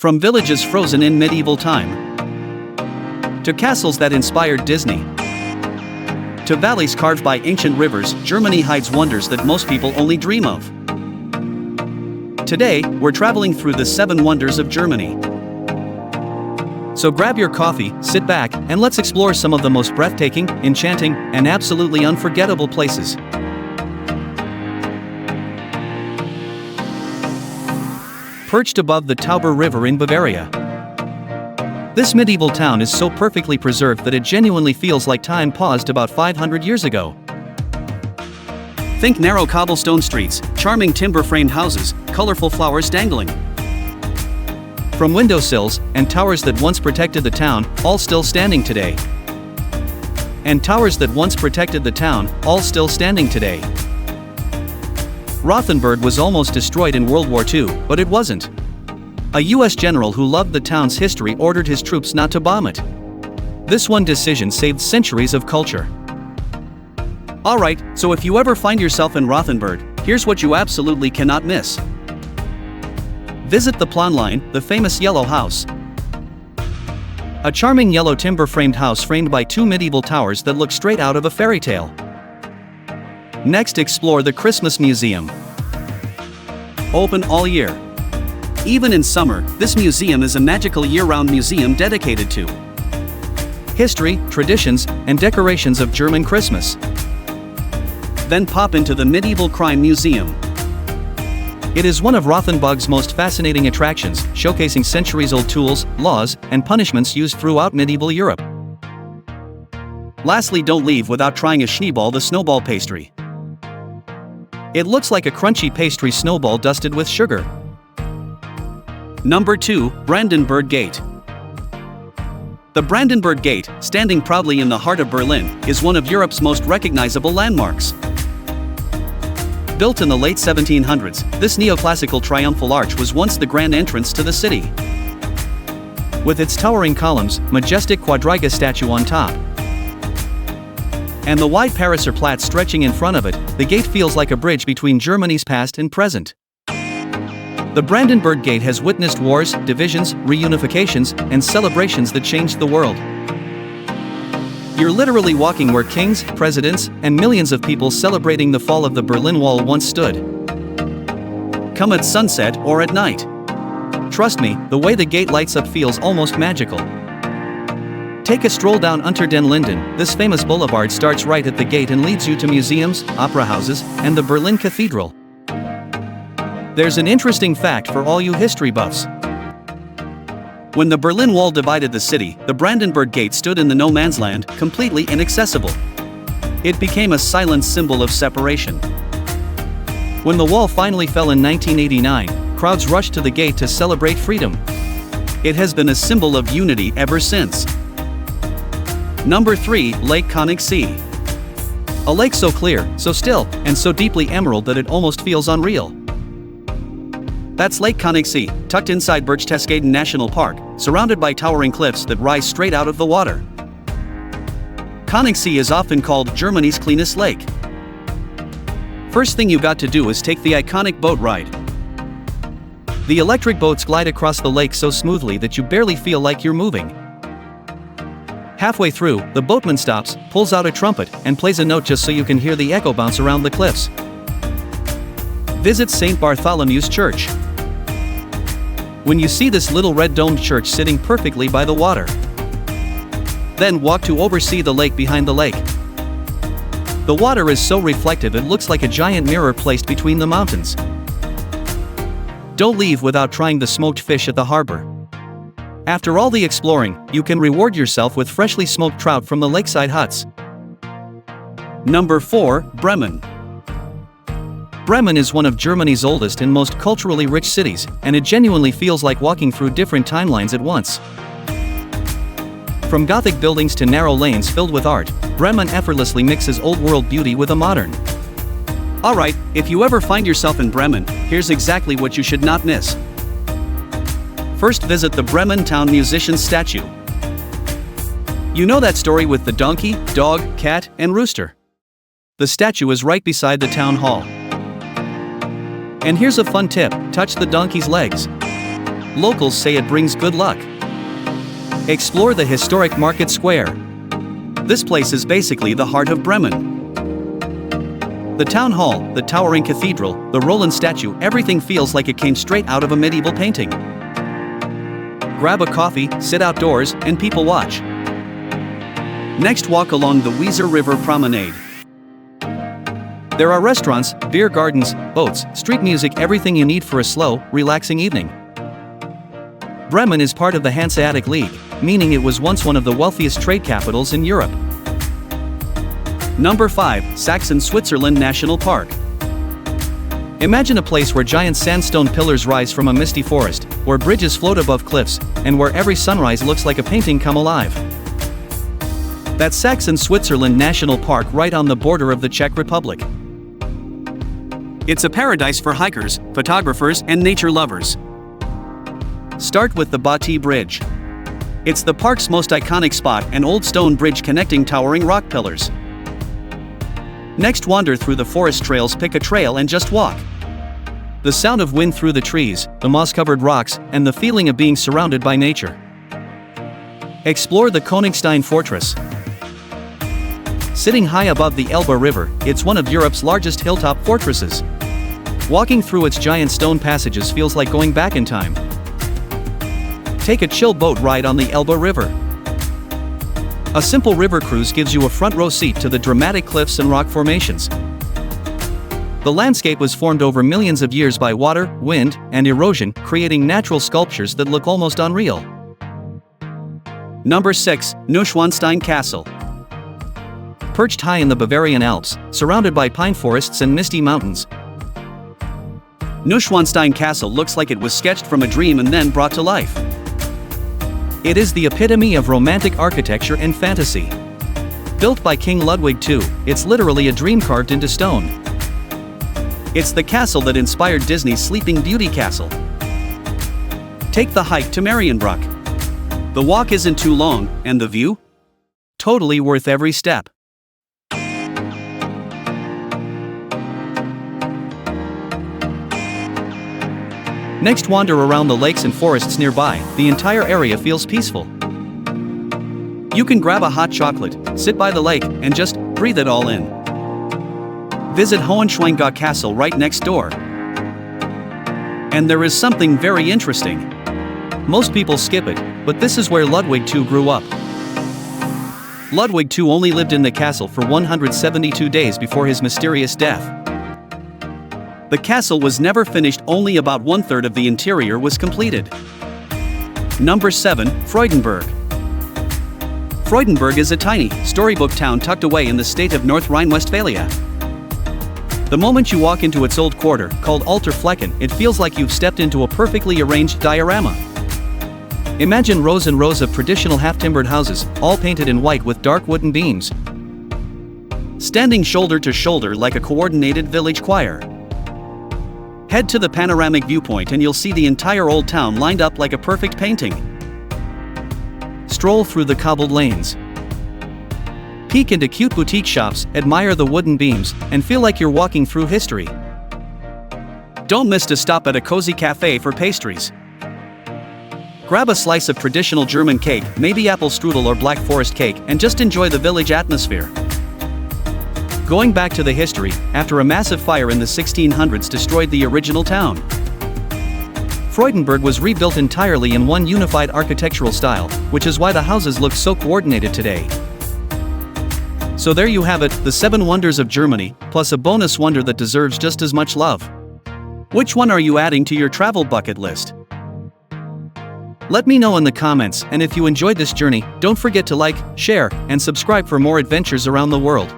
From villages frozen in medieval time, to castles that inspired Disney, to valleys carved by ancient rivers, Germany hides wonders that most people only dream of. Today, we're traveling through the 7 wonders of Germany. So grab your coffee, sit back, and let's explore some of the most breathtaking, enchanting, and absolutely unforgettable places. Perched above the Tauber River in Bavaria, this medieval town is so perfectly preserved that it genuinely feels like time paused about 500 years ago. Think narrow cobblestone streets, charming timber-framed houses, colorful flowers dangling from windowsills, and towers that once protected the town, all still standing today. And towers that once protected the town, all still standing today. Rothenburg was almost destroyed in World War II, but it wasn't. A US general who loved the town's history ordered his troops not to bomb it. This one decision saved centuries of culture. Alright, so if you ever find yourself in Rothenburg, here's what you absolutely cannot miss. Visit the Planline, the famous yellow house. A charming yellow timber-framed house framed by 2 medieval towers that look straight out of a fairy tale. Next, explore the Christmas Museum. Open all year. Even in summer, this museum is a magical year-round museum dedicated to history, traditions, and decorations of German Christmas. Then pop into the Medieval Crime Museum. It is one of Rothenburg's most fascinating attractions, showcasing centuries-old tools, laws, and punishments used throughout medieval Europe. Lastly, don't leave without trying a Schneeball, the snowball pastry. It looks like a crunchy pastry snowball dusted with sugar. Number 2, Brandenburg Gate. The Brandenburg Gate, standing proudly in the heart of Berlin, is one of Europe's most recognizable landmarks. Built in the late 1700s, this neoclassical triumphal arch was once the grand entrance to the city. With its towering columns, majestic quadriga statue on top, and the wide Pariser Platz stretching in front of it, the gate feels like a bridge between Germany's past and present. The Brandenburg Gate has witnessed wars, divisions, reunifications, and celebrations that changed the world. You're literally walking where kings, presidents, and millions of people celebrating the fall of the Berlin Wall once stood. Come at sunset or at night. Trust me, the way the gate lights up feels almost magical. Take a stroll down Unter den Linden. This famous boulevard starts right at the gate and leads you to museums, opera houses, and the Berlin Cathedral. There's an interesting fact for all you history buffs. When the Berlin Wall divided the city, the Brandenburg Gate stood in the no man's land, completely inaccessible. It became a silent symbol of separation. When the wall finally fell in 1989, crowds rushed to the gate to celebrate freedom. It has been a symbol of unity ever since. Number 3, Lake Königssee. A lake so clear, so still, and so deeply emerald that it almost feels unreal. That's Lake Königssee, tucked inside Berchtesgaden National Park, surrounded by towering cliffs that rise straight out of the water. Königssee is often called Germany's cleanest lake. First thing you got to do is take the iconic boat ride. The electric boats glide across the lake so smoothly that you barely feel like you're moving. Halfway through, the boatman stops, pulls out a trumpet, and plays a note just so you can hear the echo bounce around the cliffs. Visit St. Bartholomew's Church. When you see this little red domed church sitting perfectly by the water, then walk to oversee the lake behind the lake. The water is so reflective it looks like a giant mirror placed between the mountains. Don't leave without trying the smoked fish at the harbor. After all the exploring, you can reward yourself with freshly smoked trout from the lakeside huts. Number 4, Bremen. Bremen is one of Germany's oldest and most culturally rich cities, and it genuinely feels like walking through different timelines at once. From Gothic buildings to narrow lanes filled with art, Bremen effortlessly mixes old-world beauty with a modern. Alright, if you ever find yourself in Bremen, here's exactly what you should not miss. First, visit the Bremen Town Musicians statue. You know that story with the donkey, dog, cat, and rooster? The statue is right beside the town hall. And here's a fun tip: touch the donkey's legs. Locals say it brings good luck. Explore the historic market square. This place is basically the heart of Bremen. The town hall, the towering cathedral, the Roland statue, everything feels like it came straight out of a medieval painting. Grab a coffee, sit outdoors, and people watch. Next, walk along the Weser River Promenade. There are restaurants, beer gardens, boats, street music, everything you need for a slow, relaxing evening. Bremen is part of the Hanseatic League, meaning it was once one of the wealthiest trade capitals in Europe. Number 5, Saxon Switzerland National Park. Imagine a place where giant sandstone pillars rise from a misty forest, where bridges float above cliffs, and where every sunrise looks like a painting come alive. That's Saxon Switzerland National Park, right on the border of the Czech Republic. It's a paradise for hikers, photographers, and nature lovers. Start with the Bati Bridge. It's the park's most iconic spot, an old stone bridge connecting towering rock pillars. Next, wander through the forest trails, pick a trail and just walk. The sound of wind through the trees, the moss-covered rocks, and the feeling of being surrounded by nature. Explore the Königstein Fortress. Sitting high above the Elbe River, it's one of Europe's largest hilltop fortresses. Walking through its giant stone passages feels like going back in time. Take a chill boat ride on the Elbe River. A simple river cruise gives you a front row seat to the dramatic cliffs and rock formations. The landscape was formed over millions of years by water, wind, and erosion, creating natural sculptures that look almost unreal. Number 6, Neuschwanstein Castle. Perched high in the Bavarian Alps, surrounded by pine forests and misty mountains, Neuschwanstein Castle looks like it was sketched from a dream and then brought to life. It is the epitome of romantic architecture and fantasy. Built by King Ludwig II, it's literally a dream carved into stone. It's the castle that inspired Disney's Sleeping Beauty castle. Take the hike to Marienbruck. The walk isn't too long, and the view? Totally worth every step. Next, wander around the lakes and forests nearby. The entire area feels peaceful. You can grab a hot chocolate, sit by the lake, and just breathe it all in. Visit Hohenschwangau Castle right next door. And there is something very interesting. Most people skip it, but this is where Ludwig II grew up. Ludwig II only lived in the castle for 172 days before his mysterious death. The castle was never finished, only about 1/3 of the interior was completed. Number 7, Freudenberg. Freudenberg is a tiny, storybook town tucked away in the state of North Rhine-Westphalia. The moment you walk into its old quarter, called Alter Flecken, it feels like you've stepped into a perfectly arranged diorama. Imagine rows and rows of traditional half-timbered houses, all painted in white with dark wooden beams, standing shoulder to shoulder like a coordinated village choir. Head to the panoramic viewpoint and you'll see the entire old town lined up like a perfect painting. Stroll through the cobbled lanes. Peek into cute boutique shops, admire the wooden beams, and feel like you're walking through history. Don't miss to stop at a cozy cafe for pastries. Grab a slice of traditional German cake, maybe apple strudel or black forest cake, and just enjoy the village atmosphere. Going back to the history, after a massive fire in the 1600s destroyed the original town, Freudenberg was rebuilt entirely in one unified architectural style, which is why the houses look so coordinated today. So there you have it, the 7 wonders of Germany, plus a bonus wonder that deserves just as much love. Which one are you adding to your travel bucket list? Let me know in the comments, and if you enjoyed this journey, don't forget to like, share, and subscribe for more adventures around the world.